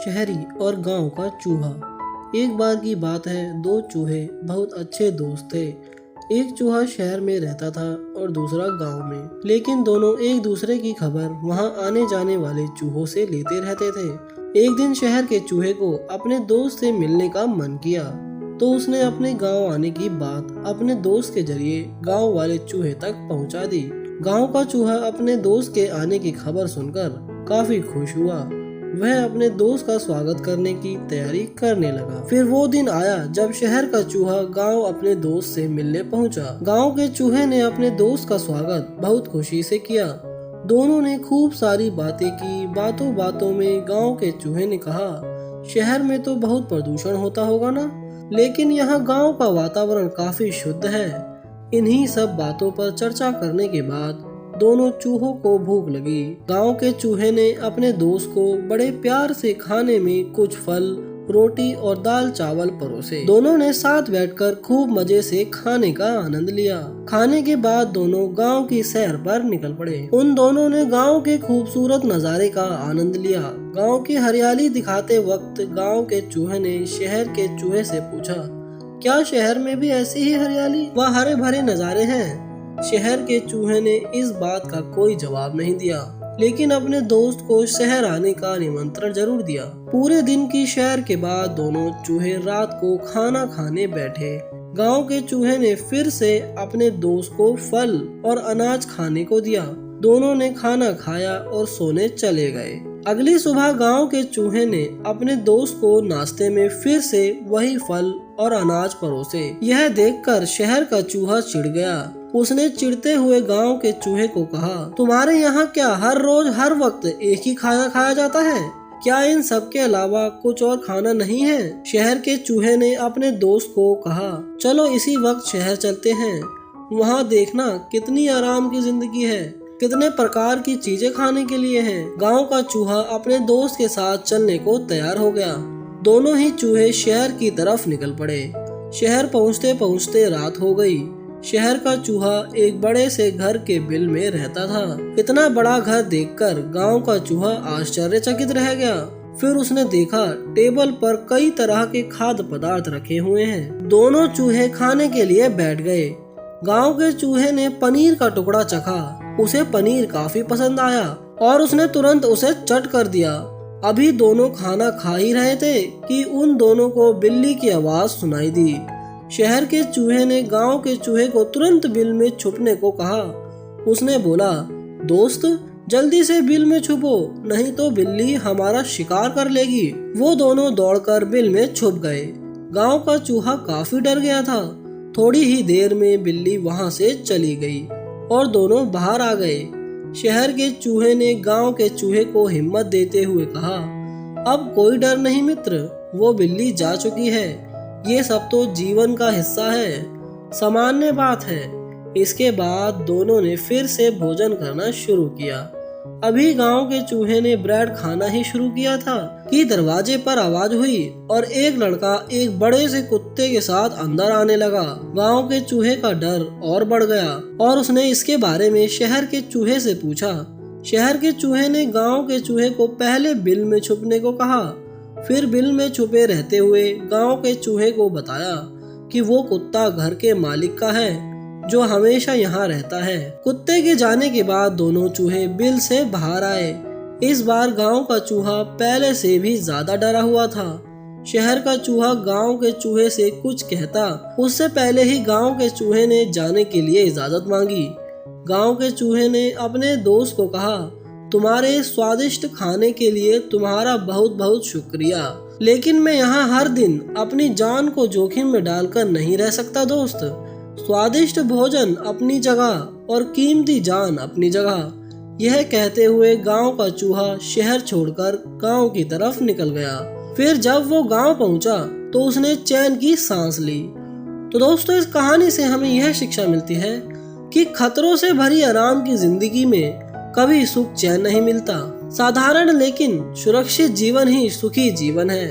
शहरी और गांव का चूहा। एक बार की बात है, दो चूहे बहुत अच्छे दोस्त थे। एक चूहा शहर में रहता था और दूसरा गांव में, लेकिन दोनों एक दूसरे की खबर वहां आने जाने वाले चूहों से लेते रहते थे। एक दिन शहर के चूहे को अपने दोस्त से मिलने का मन किया, तो उसने अपने गांव आने की बात अपने दोस्त के जरिए गांव वाले चूहे तक पहुंचा दी। गांव का चूहा अपने दोस्त के आने की खबर सुनकर काफी खुश हुआ। वह अपने दोस्त का स्वागत करने की तैयारी करने लगा। फिर वो दिन आया जब शहर का चूहा गांव अपने दोस्त से मिलने पहुंचा। गांव के चूहे ने अपने दोस्त का स्वागत बहुत खुशी से किया। दोनों ने खूब सारी बातें की। बातों बातों में गांव के चूहे ने कहा, शहर में तो बहुत प्रदूषण होता होगा ना, लेकिन यहाँ गांव का वातावरण काफी शुद्ध है। इन्हीं सब बातों पर चर्चा करने के बाद दोनों चूहों को भूख लगी। गांव के चूहे ने अपने दोस्त को बड़े प्यार से खाने में कुछ फल, रोटी और दाल चावल परोसे। दोनों ने साथ बैठकर खूब मजे से खाने का आनंद लिया। खाने के बाद दोनों गांव की सैर पर निकल पड़े। उन दोनों ने गांव के खूबसूरत नज़ारे का आनंद लिया। गांव की हरियाली दिखाते वक्त गांव के चूहे ने शहर के चूहे से पूछा, क्या शहर में भी ऐसी ही हरियाली व हरे भरे नज़ारे हैं? शहर के चूहे ने इस बात का कोई जवाब नहीं दिया, लेकिन अपने दोस्त को शहर आने का निमंत्रण जरूर दिया। पूरे दिन की सैर के बाद दोनों चूहे रात को खाना खाने बैठे। गांव के चूहे ने फिर से अपने दोस्त को फल और अनाज खाने को दिया। दोनों ने खाना खाया और सोने चले गए। अगली सुबह गांव के चूहे ने अपने दोस्त को नाश्ते में फिर से वही फल और अनाज परोसे। यह देखकर शहर का चूहा चिढ़ गया। उसने चिढ़ते हुए गांव के चूहे को कहा, तुम्हारे यहाँ क्या हर रोज हर वक्त एक ही खाना खाया जाता है? क्या इन सब के अलावा कुछ और खाना नहीं है? शहर के चूहे ने अपने दोस्त को कहा, चलो इसी वक्त शहर चलते हैं। वहाँ देखना कितनी आराम की जिंदगी है, कितने प्रकार की चीजें खाने के लिए हैं। गांव का चूहा अपने दोस्त के साथ चलने को तैयार हो गया। दोनों ही चूहे शहर की तरफ निकल पड़े। शहर पहुँचते पहुँचते रात हो गई। शहर का चूहा एक बड़े से घर के बिल में रहता था। इतना बड़ा घर देखकर गांव का चूहा आश्चर्यचकित रह गया। फिर उसने देखा टेबल पर कई तरह के खाद्य पदार्थ रखे हुए हैं। दोनों चूहे खाने के लिए बैठ गए। गांव के चूहे ने पनीर का टुकड़ा चखा। उसे पनीर काफी पसंद आया और उसने तुरंत उसे चट कर दिया। अभी दोनों खाना खा ही रहे थे कि उन दोनों को बिल्ली की आवाज सुनाई दी। शहर के चूहे ने गांव के चूहे को तुरंत बिल में छुपने को कहा। उसने बोला, दोस्त जल्दी से बिल में छुपो, नहीं तो बिल्ली हमारा शिकार कर लेगी। वो दोनों दौड़कर बिल में छुप गए। गांव का चूहा काफी डर गया था। थोड़ी ही देर में बिल्ली वहां से चली गई और दोनों बाहर आ गए। शहर के चूहे ने गांव के चूहे को हिम्मत देते हुए कहा, अब कोई डर नहीं मित्र, वो बिल्ली जा चुकी है। ये सब तो जीवन का हिस्सा है, सामान्य बात है। इसके बाद दोनों ने फिर से भोजन करना शुरू किया। अभी गांव के चूहे ने ब्रेड खाना ही शुरू किया था कि दरवाजे पर आवाज हुई और एक लड़का एक बड़े से कुत्ते के साथ अंदर आने लगा। गांव के चूहे का डर और बढ़ गया और उसने इसके बारे में शहर के चूहे से पूछा। शहर के चूहे ने गांव के चूहे को पहले बिल में छुपने को कहा, फिर बिल में छुपे रहते हुए गांव के चूहे को बताया कि वो कुत्ता घर के मालिक का है जो हमेशा यहाँ रहता है। कुत्ते के जाने के बाद दोनों चूहे बिल से बाहर आए। इस बार गांव का चूहा पहले से भी ज्यादा डरा हुआ था। शहर का चूहा गांव के चूहे से कुछ कहता उससे पहले ही गांव के चूहे ने जाने के लिए इजाजत मांगी। गांव के चूहे ने अपने दोस्त को कहा, तुम्हारे स्वादिष्ट खाने के लिए तुम्हारा बहुत बहुत शुक्रिया, लेकिन मैं यहाँ हर दिन अपनी जान को जोखिम में डालकर नहीं रह सकता दोस्त। स्वादिष्ट भोजन अपनी जगह और कीमती जान अपनी जगह। यह कहते हुए गांव का चूहा शहर छोड़कर गांव की तरफ निकल गया। फिर जब वो गांव पहुंचा तो उसने चैन की सांस ली। तो दोस्तों, इस कहानी से हमें यह शिक्षा मिलती है कि खतरों से भरी आराम की जिंदगी में कभी सुख चैन नहीं मिलता। साधारण लेकिन सुरक्षित जीवन ही सुखी जीवन है।